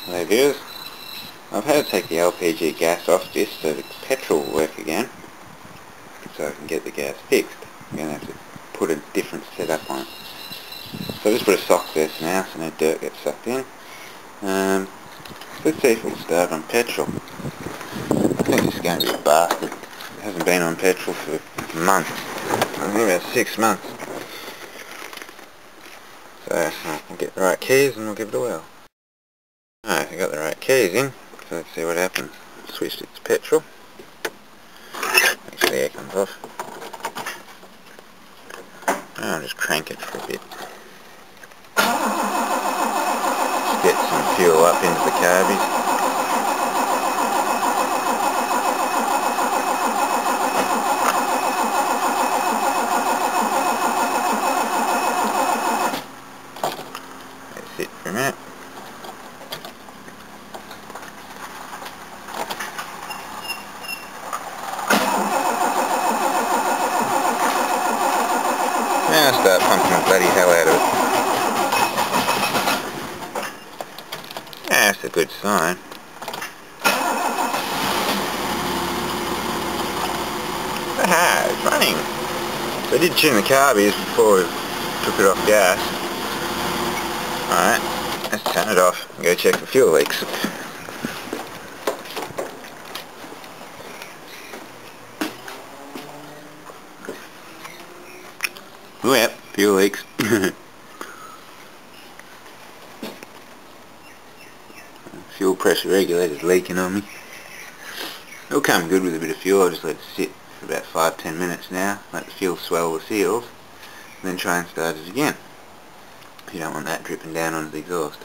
Hello viewers, I've had to take the LPG gas off this so the petrol will work again, so I can get the gas fixed. I'm going to have to put a different setup on it. So I just put a sock there for now so no dirt gets sucked in. Let's see if it'll start on petrol. I think this is going to be a bastard. It hasn't been on petrol for months. I think about 6 months. So I'll get the right keys and we'll give it a whirl. Alright, I got the right keys in, so let's see what happens. Switched it to petrol. Make sure the air comes off. And I'll just crank it for a bit. Just get some fuel up into the carbies. That's it for a minute. Now I start pumping the bloody hell out of it. That's a good sign. Aha, it's running. So I did tune the carbies before we took it off gas. Alright, let's turn it off and go check for fuel leaks. Oh yep, fuel leaks. Fuel pressure regulator's leaking on me. It'll come good with a bit of fuel. I'll just let it sit for about 5-10 minutes now, let the fuel swell the seals, and then try and start it again. You don't want that dripping down onto the exhaust.